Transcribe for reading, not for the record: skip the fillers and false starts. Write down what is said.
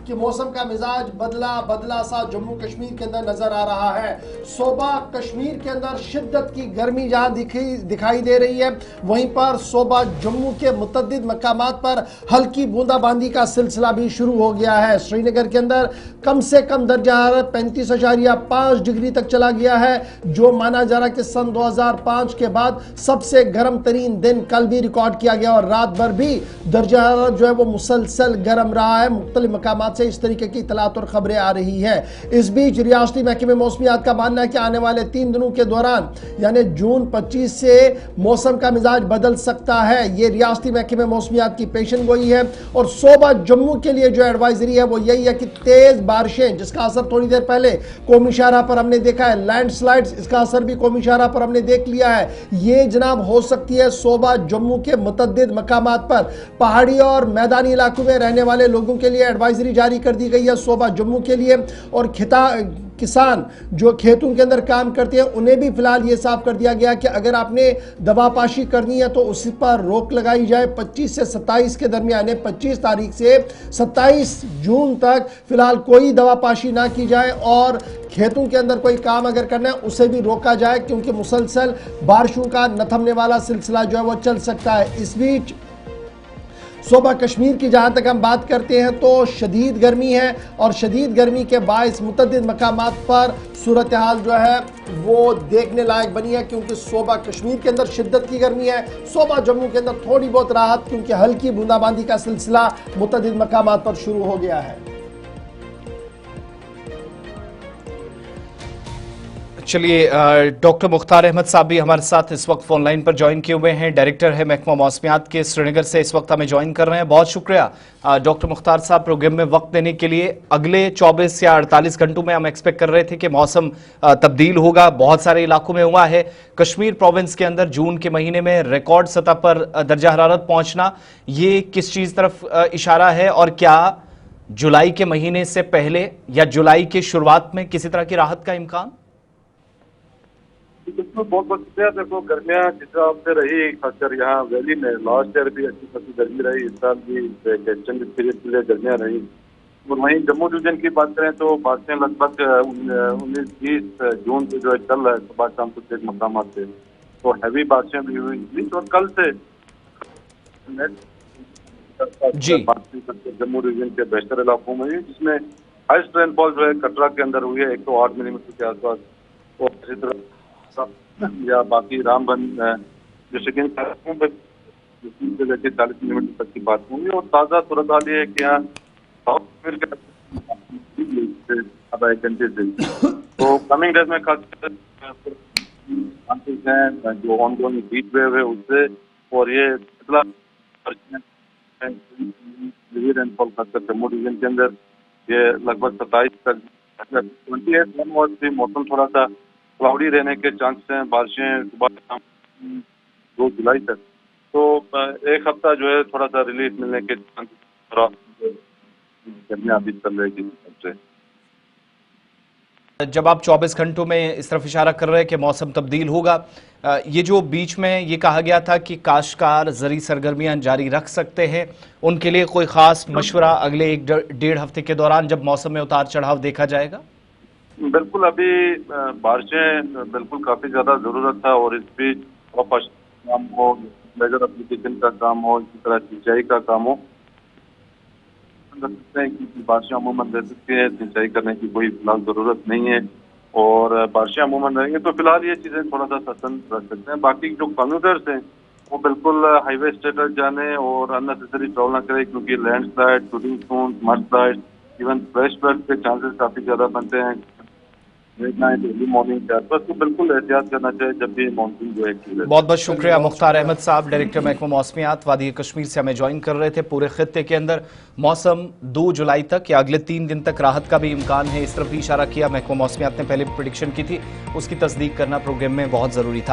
कि मौसम का मिजाज बदला बदला सा जम्मू कश्मीर के अंदर नजर आ रहा है। सुबह कश्मीर के अंदर शिद्दत की गर्मी जहां दिखाई दे रही है, वहीं पर सुबह जम्मू के मुतअद्दिद मकामात पर हल्की बूंदाबांदी का सिलसिला भी शुरू हो गया है। श्रीनगर के अंदर कम से कम दर्जा हरारत 35.5 डिग्री तक चला गया है, जो माना जा रहा है कि सन 2005 के बाद सबसे गर्म तरीन दिन कल भी रिकॉर्ड किया गया और रात भर भी दर्जा हरारत जो है वो मुसलसल गर्म रहा है। मुख्तलिफ मकामात से इस तरीके की इतलात और खबरें आ रही है। इस बीच रियासती महकमे मौसमियात का मानना है कि आने वाले 3 दिनों के दौरान यानी जून 25 से मौसम का मिजाज बदल सकता है। ये रियासती महकमे मौसमियात की पेशन गोई है और सुबह जम्मू के लिए जो एडवाइजरी है वो यही है कि तेज बारिशें, जिसका असर थोड़ी देर पहले कौमी शाहराह पर हमने देखा है, लैंडस्लाइड्स, इसका असर भी कौमी शाहराह पर हमने देख लिया है। ये जनाब हो सकती है सुबह जम्मू के मुतअद्दिद मकामात पर। पहाड़ी और मैदानी इलाकों में रहने वाले लोगों के लिए एडवाइजरी जारी कर दी गई है सुबह जम्मू के लिए, और किसान जो खेतों के अंदर काम करते हैं उन्हें भी फिलहाल ये साफ कर दिया गया कि अगर आपने दवापाशी करनी है तो उसी पर रोक लगाई जाए। 25 से 27 के दरमियान, 25 तारीख से 27 जून तक फिलहाल कोई दवापाशी ना की जाए और खेतों के अंदर कोई काम अगर करना है उसे भी रोका जाए, क्योंकि मुसलसल बारिशों का न थमने वाला सिलसिला जो है वो चल सकता है। इस बीच सुबह कश्मीर की जहां तक हम बात करते हैं तो शदीद गर्मी है और शदीद गर्मी के बायस मुतअद्दिद मकामात पर सूरत हाल जो है वो देखने लायक बनी है, क्योंकि सुबह कश्मीर के अंदर शिद्दत की गर्मी है, सुबह जम्मू के अंदर थोड़ी बहुत राहत, क्योंकि हल्की बूंदाबांदी का सिलसिला मुतअद्दिद मकामात पर शुरू हो गया है। चलिए, डॉक्टर मुख्तार अहमद साहब भी हमारे साथ इस वक्त फोन लाइन पर ज्वाइन किए हुए हैं। डायरेक्टर है महकमा मौसमियात के श्रीनगर से, इस वक्त हमें ज्वाइन कर रहे हैं। बहुत शुक्रिया डॉक्टर मुख्तार साहब प्रोग्राम में वक्त देने के लिए। अगले 24 या 48 घंटों में हम एक्सपेक्ट कर रहे थे कि मौसम तब्दील होगा, बहुत सारे इलाकों में हुआ है। कश्मीर प्रोविंस के अंदर जून के महीने में रिकॉर्ड सतह पर दर्जा हरारत पहुंचना, ये किस चीज तरफ इशारा है, और क्या जुलाई के महीने से पहले या जुलाई की शुरुआत में किसी तरह की राहत का इम्कान? इसमें बहुत बहुत शुक्रिया। देखो, गर्मियाँ जिस हिसाब से रही, खासकर यहाँ वैली में लास्ट ईयर भी अच्छी खासी गर्मी रही, इस साल भी एक्सटेंडेड पीरियड के लिए गर्मियाँ रही। और वहीं जम्मू डिवीजन की बात करें तो बारिशें लगभग 19-20 जून से जो है चल रहा है, सुबह शाम कुछ एक मकाम से तो हैवी बारिशें भी हुई थी। और कल से जम्मू डिवीजन के बेशतर इलाकों में, जिसमें हाइस्ट रेनफॉल जो है कटरा के अंदर हुई है 108 मिलीमीटर के आसपास, और इसी तरह या बाकी रामबन जो शिकिन से लेकर 40 मिलीमीटर तक की बात होंगी। और ताज़ा सूरत हाल ये है कि यहाँ आधा एक घंटे से तो कमिंग डेज में खासकर जो ऑन गोइंग हीट वेव है उससे, और ये रेनफॉल खासकर जम्मू डिवीजन के अंदर ये लगभग 27 तक 28 जनवरी से मौसम थोड़ा सा क्लाउडी रहने के चांसेस हैं। बारिशें सुबह शाम 2 जुलाई तक, तो एक हफ्ता जो है थोड़ा सा रिलीफ मिलने के चांसेस गर्मियाँ अभी चल रही है। जब आप 24 घंटों में इस तरफ इशारा कर रहे हैं कि मौसम तब्दील होगा, ये जो बीच में ये कहा गया था कि काश्तकार ज़री सरगर्मियां जारी रख सकते हैं, उनके लिए कोई खास मशवरा अगले 1-1.5 हफ्ते के दौरान जब मौसम में उतार चढ़ाव देखा जाएगा? बिल्कुल, अभी बारिशें बिल्कुल काफी ज्यादा जरूरत था, और इस बीच काम हो, लेजर एप्लीकेशन का काम हो, इसी तरह सिंचाई का काम हो, बारिशें अमूमन रह सकती है, सिंचाई करने की कोई फिलहाल जरूरत नहीं है। और बारिशें अमूमन रहेंगे तो फिलहाल ये चीजें थोड़ा सा सस्तन रख सकते हैं। बाकी जो कम्यूटर्स हैं वो बिल्कुल हाईवे स्टेटस जाने और अननेसेसरी ट्रैवल ना करें, क्योंकि landslide, shooting stone, mudslide, even flash flood के चांसेस काफी ज्यादा बनते हैं डेली मॉर्निंग के आसपास, तो बिल्कुल एहतियात करना चाहिए जब भी मानसून जो है। बहुत बहुत शुक्रिया मुख्तार अहमद साहब, डायरेक्टर महकमा मौसमियात वादी कश्मीर से हमें ज्वाइन कर रहे थे। पूरे खित्ते के अंदर मौसम 2 जुलाई तक या अगले 3 दिन तक राहत का भी इम्कान है, इस तरफ भी इशारा किया। महकमा मौसमियात ने पहले प्रेडिक्शन की थी, उसकी तस्दीक करना प्रोग्राम में बहुत जरूरी था।